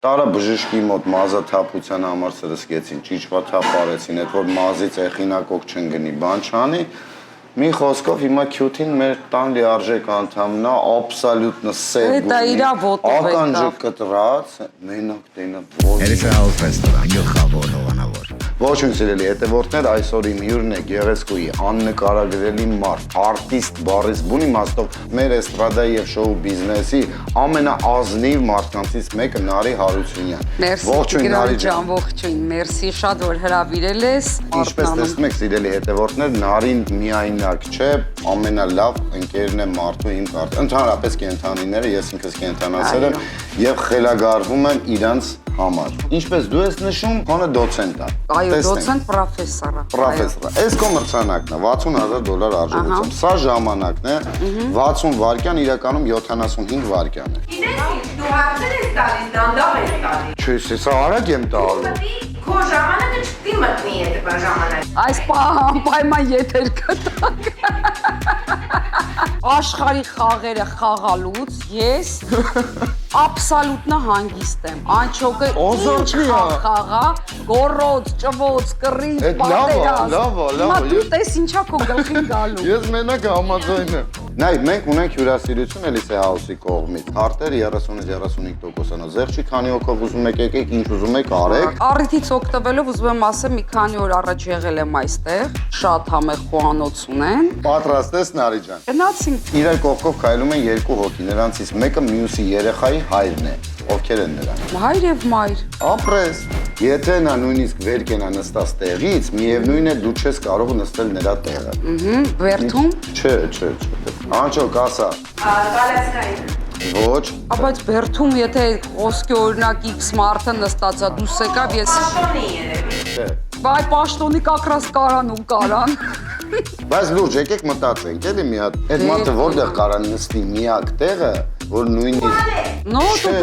Տարա բժշկի մոտ մազա թափության համար սրսկեցին, ճիճվա թափ արեցին, այդ որ մազից էխինակոկ չընկնի, բան չանի, մի խոսքով հիմա քյութին մեր տան լիարժեք անդամն է, աբսոլյուտնը սև գույնի, ականջը կտրած, մենակ տենա Elisa House Restaurant, գլխավոր հովանավոր։ Ողջույն սիրելի հետևորդներ, այսօր իմ հյուրն է Գեղեցկուի աննկարագրելի մարդ, արտիստ բառից բուն իմաստով մեր էստրադայի եւ շոու բիզնեսի ամենաազնիվ մարդկանցից մեկը Նարի Հարությունյան։ Ողջույն Նարի ջան, ողջույն, մերսի շատ որ հրավիրել ես։ Ինչպես տեսնում եք սիրելի հետևորդներ, Նարին միայնակ չէ, ամենալավ ընկերն է մարդու իմ կարծիքով։ Ընդհանրապես կենդանիները, ես ինքս կենդանացել եմ եւ խելագարվում եմ իրանց համար։ Ինչպես դու ես նշում, քոնը դոցենտ է։ Այո, դոցենտ պրոֆեսոր։ Պրոֆեսոր։ Այս կոմերցանակն է $60,000 արժողությամբ։ Սա ժամանակն է 60 վայրկյան, իրականում 75 վայրկյան է։ Գիտես, դու հարցեր ես տալիս, դանդաղ ես տալիս։ Չէ, սա արագ եմ տալու։ Քո ժամանակը չպետք է մտնի այդ ժամանակ։ Այս անպայման եթեր կտակ։ Աշխարհի խաղերը խաղալուց ես աբսոլյուտնա հանգիստ եմ։ Անչոկը ինչ խաղա, գորոց, ճվոց, կռիվ, պատերազմ։ Լավ։ Դու տես ինչա քո գլխին գալու։ Ես մենակ համաձայն եմ։ Նայ, մենք ունենք հյուրասիրություն Elisa House-ի կողմից։ Քարտեր 30-35%-անոց։ Զեղչի քանի հոգով ուզում եք եկեք, ինչ ուզում եք արեք։ Առիթից օգտվելով ուզում եմ ասել մի քանի օր առաջ եղել եմ այստեղ, շատ համեղ խոհանոց ունեն։ Պատրաստ ես Նարի ջան։ Գնացինք։ Իրար կողքով քայլում են երկու հոգի, նրանցից մեկը մյուսի երեխայի հայրն է։ Ովքեր են նրանք։ Հայր եւ մայր։ Ապրես։ Եթե նա նույնիսկ վեր կենա նստած տեղից, միևնույն է դու չես կարող նստել նրա տեղը։ Վերթում։ Չէ։ Անչոք ասա։ Կալասկային։ Ոչ։ Բայց Բերթում եթե խոսքի օրինակ X մարդը նստած է դուս եկավ ես Պաշտոնի երևի։ Չէ։ Բայ պաշտոնի կակրաս կարան ու կարան։ Բայց լուրջ եկեք մտածենք, էլի մի հատ։ Այդ մարդը որտեղ կարա նստի միակ տեղը, որ նույնիսկ Նո, դու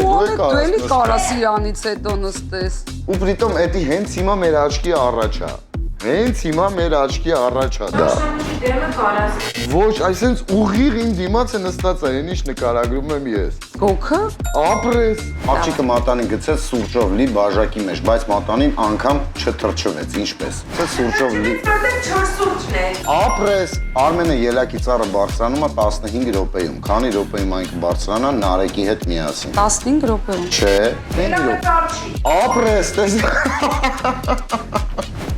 դու էլի կարաս իրանից հետո նստես։ ու պրիտոմ էդի հենց հիմա մեր աչքի առաջ է։ Հենց հիմա մեր աչքի առաջ է դա։ Պաշտոնի դեմը կարաս։ Ոչ, այսինքն ուղիղ իմ դիմաց է նստած է, ինչ նկարագրում եմ ես։ Գոքը։ Ապրես։ Աղջիկը մատանին գցեց սուրճով լի բաժակի մեջ, բայց մատանին անգամ չթրջվեց, ինչպես։ Це սուրճով լի։ Որտեղ 4 սուրճն է։ Ապրես։ Արմենը ելակի ծառը բարձրանում է 15 րոպեում։ Քանի րոպեում այն կբարձրանա Նարեկի հետ միասին։ 15 րոպեում։ Չէ, 5 րոպե։ Կարճի։ Ապրես, տես։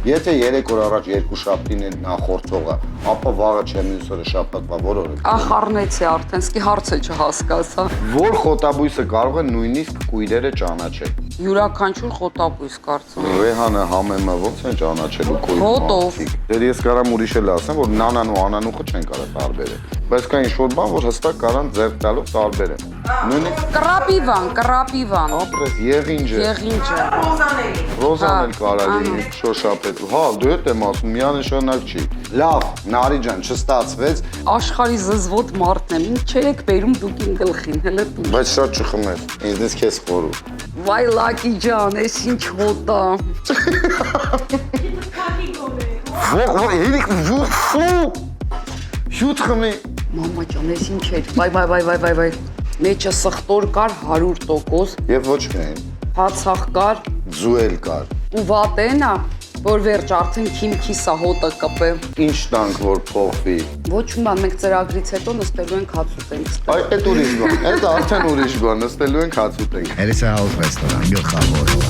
Եթե 3 օր առաջ երկու շաբթին է նախորդողը, ապա վաղը չէ մյուս օրը շաբաթվա որ օրը։ Ախառնեցի արդեն, սկի հարցը չհասկացա։ Որ խոտաբույսը կարող է նույնիսկ կույրերը ճանաչել։ Յուրաքանչյուր խոտաբույս կարծում եմ։ Ռեհանը համեմը ոնց են ճանաչելու կույր։ Հոտով։ Դեր ես կարամ ուրիշ էլ ասեմ, որ նանան ու անանուխը չեն կարող տարբերել։ Բայց կա ինչ-որ բան, որ հստակ կարան ձեռք տալով տարբերեն։ Նույնիսկ Կրապիվան։ ապրես եղինջը։ Եղինջը։ Ռոզանելի։ Ռոզան էլ կարա լինի շոշափել։ Հա, դու հետ եմ ասում, միանշանակ չի։ Լավ, Նարի ջան, չստացվեց, Աշխարհի զզվոտ մարդն եմ, ինչ չեք բերում դուք իմ գլխին, հələ դու։ բայց շատ չխմես։ Ինձնից քեզ խորու։ Վայ լակի ջան, էս ինչ հոտ է։ Շուտ խմի։ Մամա ջան, էս ինչ էր։ Վայ։ Մեջը սխտոր կար 100%, Եվ ոչ միայն, հացախ կար ձուել կար։ ու վատենա, որ վերջ արդեն քիմքիս է հոտը կպե։ Ինչ տանք, որ փոխվի։ Ոչ մի բան, մենք ծրագրից հետո նստելու ենք հաց ուտենք ստեղ։ Այդ ուրիշ բան, այդ արդեն ուրիշ բան, նստելու ենք հաց ուտենք։ Elisa House Restaurant, գլխավոր հովանավոր։